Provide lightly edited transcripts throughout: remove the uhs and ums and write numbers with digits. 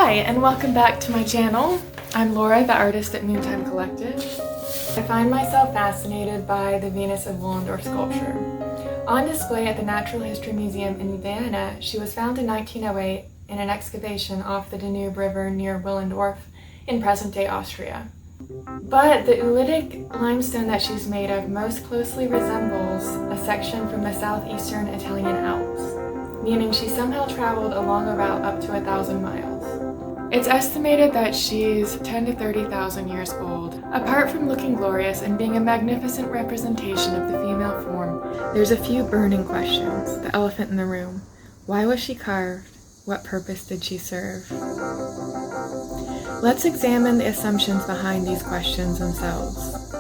Hi, and welcome back to my channel. I'm Laura, the artist at Noontime Collective. I find myself fascinated by the Venus of Willendorf sculpture. On display at the Natural History Museum in Vienna, she was found in 1908 in an excavation off the Danube River near Willendorf in present-day Austria. But the oolitic limestone that she's made of most closely resembles a section from the southeastern Italian Alps, meaning she somehow traveled along a route up to 1,000 miles. It's estimated that she's 10 to 30,000 years old. Apart from looking glorious and being a magnificent representation of the female form, there's a few burning questions. The elephant in the room. Why was she carved? What purpose did she serve? Let's examine the assumptions behind these questions themselves.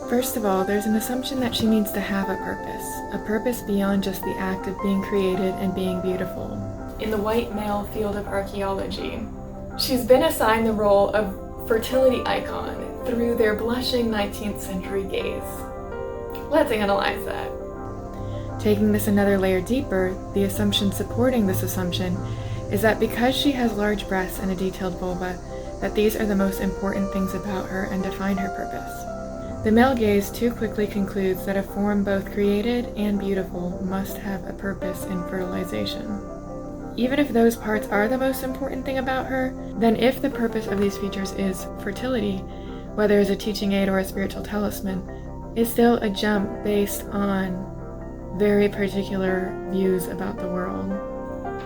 First of all, there's an assumption that she needs to have a purpose beyond just the act of being created and being beautiful. In the white male field of archaeology, she's been assigned the role of fertility icon through their blushing 19th century gaze. Let's analyze that. Taking this another layer deeper, the assumption supporting this assumption is that because she has large breasts and a detailed vulva, that these are the most important things about her and define her purpose. The male gaze too quickly concludes that a form both created and beautiful must have a purpose in fertilization. Even if those parts are the most important thing about her, then if the purpose of these features is fertility, whether as a teaching aid or a spiritual talisman, is still a jump based on very particular views about the world.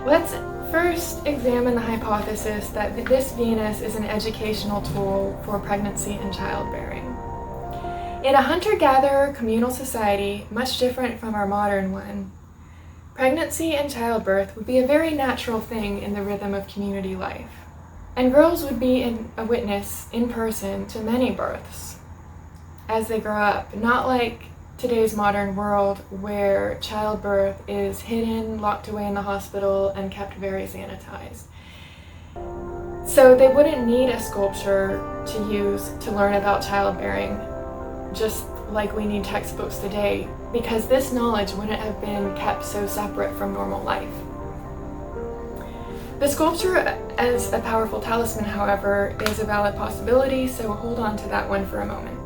Let's first examine the hypothesis that this Venus is an educational tool for pregnancy and childbearing. In a hunter-gatherer communal society, much different from our modern one, pregnancy and childbirth would be a very natural thing in the rhythm of community life, and girls would be a witness in person to many births as they grow up, not like today's modern world where childbirth is hidden, locked away in the hospital, and kept very sanitized. So they wouldn't need a sculpture to use to learn about childbearing, just like we need textbooks today, because this knowledge wouldn't have been kept so separate from normal life. The sculpture as a powerful talisman, however, is a valid possibility, so hold on to that one for a moment.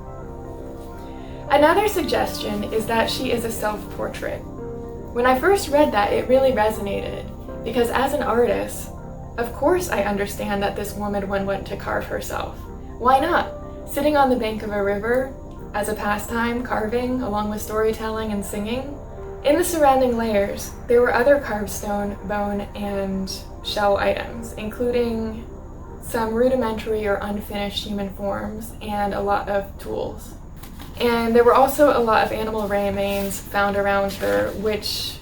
Another suggestion is that she is a self-portrait. When I first read that, it really resonated, because as an artist, of course I understand that this woman would want to carve herself. Why not? Sitting on the bank of a river, as a pastime, carving, along with storytelling and singing. In the surrounding layers, there were other carved stone, bone, and shell items, including some rudimentary or unfinished human forms and a lot of tools. And there were also a lot of animal remains found around her, which,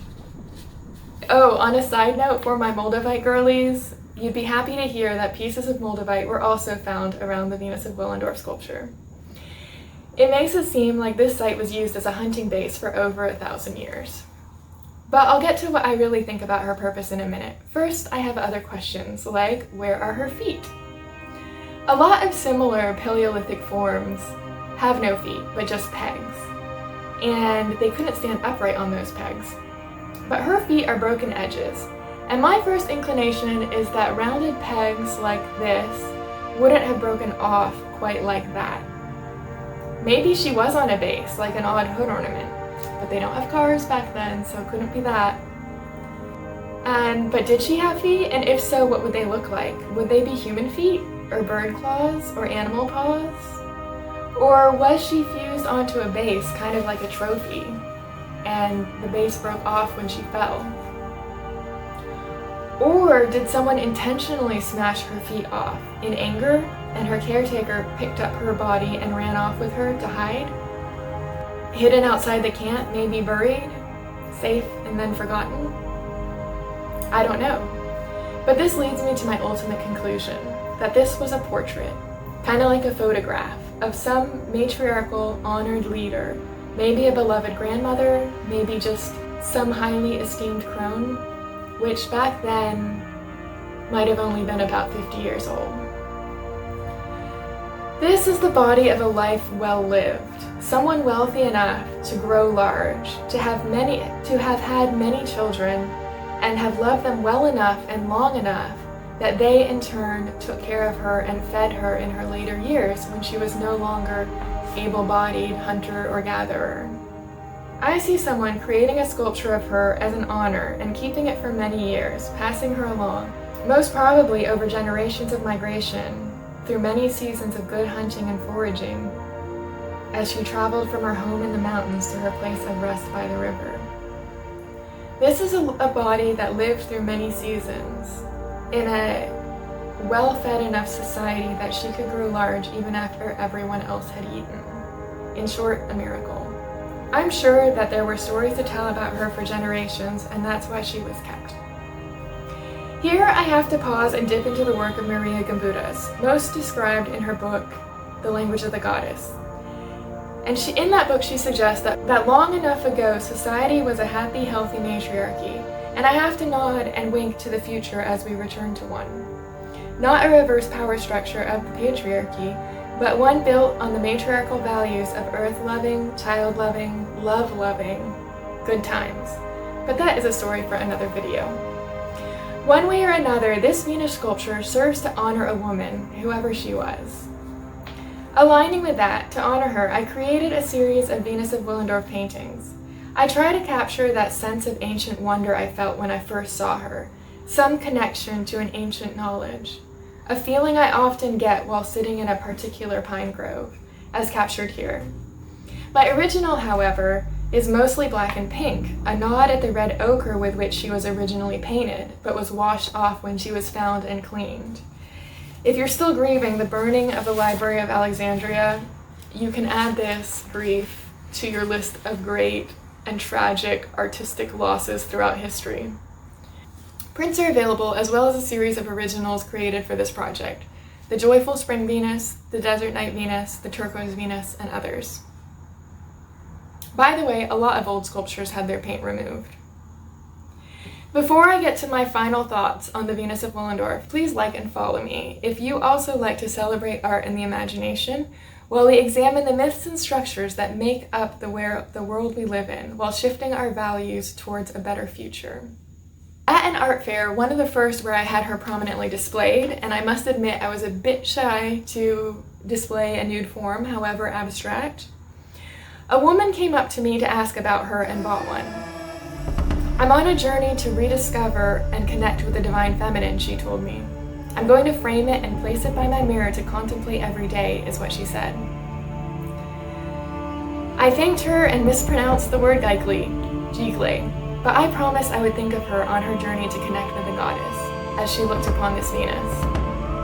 oh, on a side note for my Moldavite girlies, you'd be happy to hear that pieces of Moldavite were also found around the Venus of Willendorf sculpture. It makes it seem like this site was used as a hunting base for over 1,000 years. But I'll get to what I really think about her purpose in a minute. First, I have other questions, like where are her feet? A lot of similar Paleolithic forms have no feet, but just pegs. And they couldn't stand upright on those pegs. But her feet are broken edges. And my first inclination is that rounded pegs like this wouldn't have broken off quite like that. Maybe she was on a base, like an odd hood ornament, but they don't have cars back then, so it couldn't be that. But did she have feet? And if so, what would they look like? Would they be human feet, or bird claws, or animal paws? Or was she fused onto a base, kind of like a trophy, and the base broke off when she fell? Or did someone intentionally smash her feet off in anger, and her caretaker picked up her body and ran off with her to hide? Hidden outside the camp, maybe buried, safe and then forgotten? I don't know. But this leads me to my ultimate conclusion, that this was a portrait, kind of like a photograph, of some matriarchal, honored leader, maybe a beloved grandmother, maybe just some highly esteemed crone, which back then might have only been about 50 years old. This is the body of a life well lived, someone wealthy enough to grow large, to have had many children, and have loved them well enough and long enough that they in turn took care of her and fed her in her later years when she was no longer able-bodied hunter or gatherer. I see someone creating a sculpture of her as an honor and keeping it for many years, passing her along, most probably over generations of migration, through many seasons of good hunting and foraging, as she traveled from her home in the mountains to her place of rest by the river. This is a body that lived through many seasons, in a well-fed enough society that she could grow large even after everyone else had eaten. In short, a miracle. I'm sure that there were stories to tell about her for generations, and that's why she was kept. Here I have to pause and dip into the work of Maria Gimbutas, most described in her book, The Language of the Goddess. And in that book she suggests that long enough ago society was a happy, healthy matriarchy, and I have to nod and wink to the future as we return to one. Not a reverse power structure of the patriarchy, but one built on the matriarchal values of earth-loving, child-loving, love-loving, good times. But that is a story for another video. One way or another, this Venus sculpture serves to honor a woman, whoever she was. Aligning with that, to honor her, I created a series of Venus of Willendorf paintings. I try to capture that sense of ancient wonder I felt when I first saw her, some connection to an ancient knowledge, a feeling I often get while sitting in a particular pine grove, as captured here. My original, however, is mostly black and pink, a nod at the red ochre with which she was originally painted, but was washed off when she was found and cleaned. If you're still grieving the burning of the Library of Alexandria, you can add this brief to your list of great and tragic artistic losses throughout history. Prints are available, as well as a series of originals created for this project: the Joyful Spring Venus, the Desert Night Venus, the Turquoise Venus, and others. By the way, a lot of old sculptures had their paint removed. Before I get to my final thoughts on the Venus of Willendorf, please like and follow me if you also like to celebrate art and the imagination, while we examine the myths and structures that make up the world we live in, while shifting our values towards a better future. At an art fair, one of the first where I had her prominently displayed, and I must admit I was a bit shy to display a nude form, however abstract, a woman came up to me to ask about her and bought one. "I'm on a journey to rediscover and connect with the divine feminine," she told me. "I'm going to frame it and place it by my mirror to contemplate every day," is what she said. I thanked her and mispronounced the word Gigle, but I promised I would think of her on her journey to connect with the goddess, as she looked upon this Venus.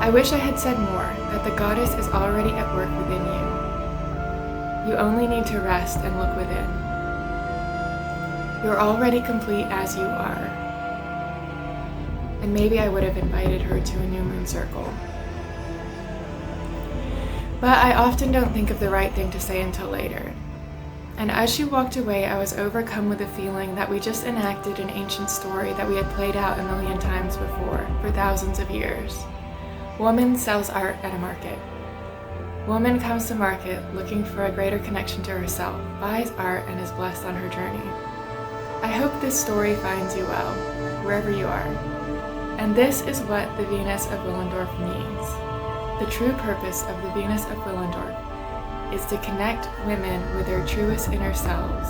I wish I had said more, that the goddess is already at work within you. You only need to rest and look within. You're already complete as you are. And maybe I would have invited her to a new moon circle. But I often don't think of the right thing to say until later. And as she walked away, I was overcome with the feeling that we just enacted an ancient story that we had played out a million times before, for thousands of years. Woman sells art at a market. Woman comes to market looking for a greater connection to herself, buys art, and is blessed on her journey. I hope this story finds you well, wherever you are. And this is what the Venus of Willendorf means. The true purpose of the Venus of Willendorf is to connect women with their truest inner selves,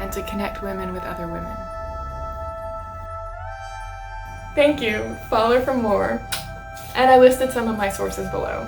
and to connect women with other women. Thank you. Follow for more. And I listed some of my sources below.